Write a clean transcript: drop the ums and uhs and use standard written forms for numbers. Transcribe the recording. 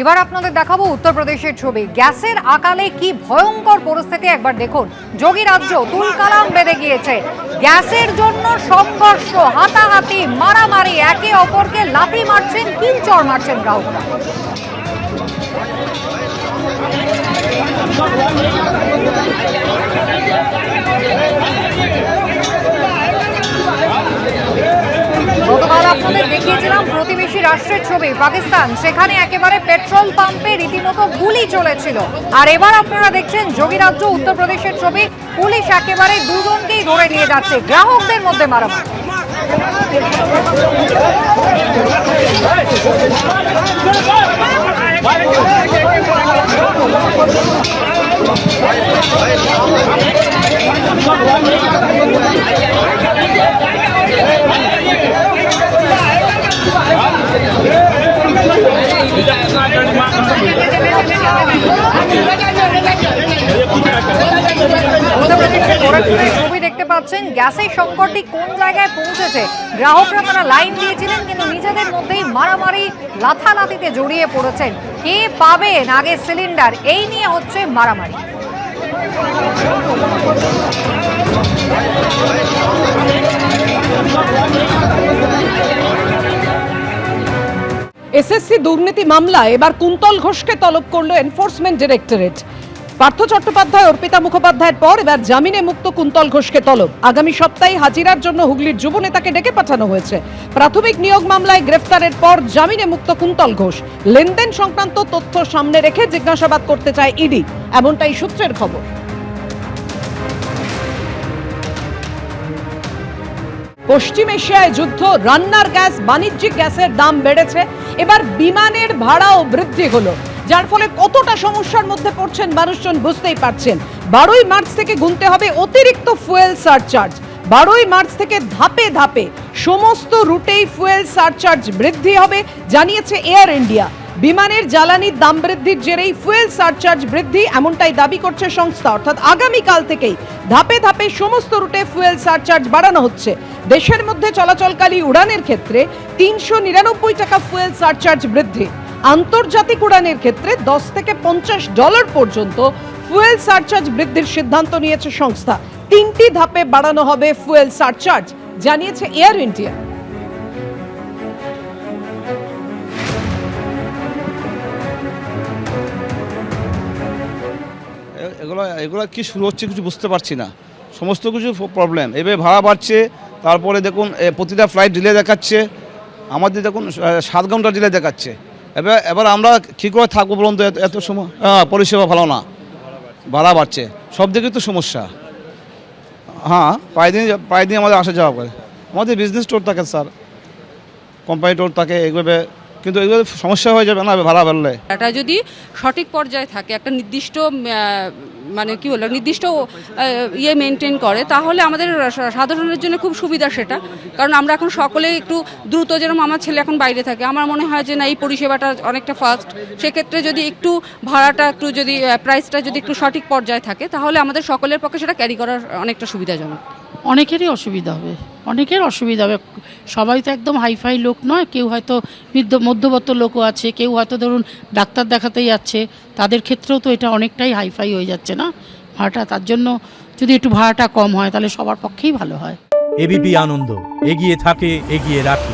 এবার আপনাদের দেখাবো উত্তরপ্রদেশের ছবি। গ্যাসের আকালে কি ভয়ঙ্কর পরিস্থিতি একবার দেখুন। যোগী রাজ্য তুলকালাম বেঁধে গিয়েছে। গ্যাসের জন্য সংঘর্ষ, হাতাহাতি, মারামারি, একে অপরকে লাথি মারছেন, কিলচর মারছেন গ্রাহকরা। গতকাল আপনাদের দেখিয়েছিলাম প্রতিবেশী রাষ্ট্রের ছবি পাকিস্তান, সেখানে একেবারে পেট্রোল পাম্পে রীতিমতো গুলি চলেছিল। আর এবার আপনারা দেখছেন যোগী রাজ্য উত্তরপ্রদেশের ছবি। পুলিশ একেবারে দুজনকেই ধরে নিয়ে যাচ্ছে, গ্রাহকদের মধ্যে মারামারি। ছবি দেখতে পাচ্ছেন, গ্যাসের সংকটটি কোন জায়গায় পৌঁছেছে। গ্রাহকরা তারা লাইন দিয়েছিলেন, কিন্তু নিজেদের মধ্যেই মারামারি, লাথালাতিতে জড়িয়ে পড়েছেন। কে পাবেন আগে সিলিন্ডার, এই নিয়ে হচ্ছে মারামারি। এসএসসি দুর্নীতি মামলায় এবার কুন্তল ঘোষকে তলব করলো এনফোর্সমেন্ট ডিরেক্টরেট। পার্থ চট্টোপাধ্যায়, অর্পিতা মুখোপাধ্যায়ের পর এবার জামিনে মুক্ত কুন্তল ঘোষকে তলব। আগামী সপ্তাহে হাজিরার জন্য হুগলির যুব নেতাকে ডেকে পাঠানো হয়েছে। প্রাথমিক নিয়োগ মামলায় গ্রেফতারের পর জামিনে মুক্ত কুন্তল ঘোষ। লেনদেন সংক্রান্ত তথ্য সামনে রেখে জিজ্ঞাসাবাদ করতে চায় ইডি, এমনটাই সূত্রের খবর। পশ্চিম এশিয়ায় যুদ্ধ, রান্নার গ্যাস, বাণিজ্যিক গ্যাসের দাম বেড়েছে, এবার বিমানের ভাড়াও বৃদ্ধি হলো, যার ফলে কতটা সমস্যার মধ্যে পড়ছেন মানুষজন বুঝতেই পারছেন। 12ই মার্চ থেকে গুনতে হবে অতিরিক্ত ফুয়েল সারচার্জ। 12ই মার্চ থেকে ধাপে ধাপে সমস্ত রুটেই ফুয়েল সারচার্জ বৃদ্ধি হবে, জানিয়েছে এয়ার ইন্ডিয়া। বিমানের জ্বালানির দাম বৃদ্ধির জেরেই ফুয়েল সারচার্জ বৃদ্ধি, এমনটাই দাবি করছে সংস্থা। অর্থাৎ আগামীকাল থেকেই ধাপে ধাপে সমস্ত রুটে ফুয়েল সারচার্জ বাড়ানো হচ্ছে। দেশের মধ্যে চলাচলকারী উড়ানের ক্ষেত্রে 399 টাকা ফুয়েল সারচার্জ বৃদ্ধি। আন্তর্জাতিক উড়ানের ক্ষেত্রে $10 থেকে $50 পর্যন্ত ফুয়েল সারচার্জ বৃদ্ধির সিদ্ধান্ত নিয়েছে সংস্থা। 3টি ধাপে বাড়ানো হবে ফুয়েল সারচার্জ, জানিয়েছে এয়ার ইন্ডিয়া। এগুলো কি শুরু হচ্ছে কিছু বুঝতে পারছি না, সমস্ত কিছু প্রবলেম। এবার ভাড়া বাড়ছে, তারপরে দেখুন প্রতিটা ফ্লাইট ডিলে দেখাচ্ছে, আমাদের দেখুন 7 ঘন্টা ডিলে দেখাচ্ছে। এবার আমরা কী করে থাকবো বলুন তো, এত সময় পরিষেবা ভালো না, ভাড়া বাড়ছে, সব দিকে তো সমস্যা। হ্যাঁ, প্রায় দিন আমাদের আসা যাওয়া করে, আমাদের বিজনেস টোর থাকে স্যার, কোম্পানি টোর থাকে, এগুলো কিন্তু এগুলো সমস্যা হয়ে যাবে না ভাড়া বাড়লে। এটা যদি সঠিক পর্যায়ে থাকে, একটা নির্দিষ্ট মানে কি বলবো, নির্দিষ্ট ইয়ে মেনটেন করে, তাহলে আমাদের সাধারণের জন্য খুব সুবিধা সেটা। কারণ আমরা এখন সকলে একটু দ্রুত, যেরকম আমার ছেলে এখন বাইরে থাকে, আমার মনে হয় যে না, এই পরিষেবাটা অনেকটা ফাস্ট। সেক্ষেত্রে যদি একটু ভাড়াটা একটু যদি প্রাইসটা যদি একটু সঠিক পর্যায়ে থাকে, তাহলে আমাদের সকলের পক্ষে সেটা ক্যারি করার অনেকটা সুবিধাজনক। অনেকেরই অসুবিধা হবে, অনেকের অসুবিধা হবে। সবাই তো একদম হাইফাই লোক নয়, কেউ হয়তো মধ্যবর্ত লোকও আছে, কেউ হয়তো ধরুন ডাক্তার দেখাতেই যাচ্ছে, তাদের ক্ষেত্রেও তো এটা অনেকটাই হাইফাই হয়ে যাচ্ছে না ভাড়াটা। তার জন্য যদি একটু ভাড়াটা কম হয় তাহলে সবার পক্ষেই ভালো হয়। এবিপি আনন্দ, এগিয়ে থাকে, এগিয়ে রাখে।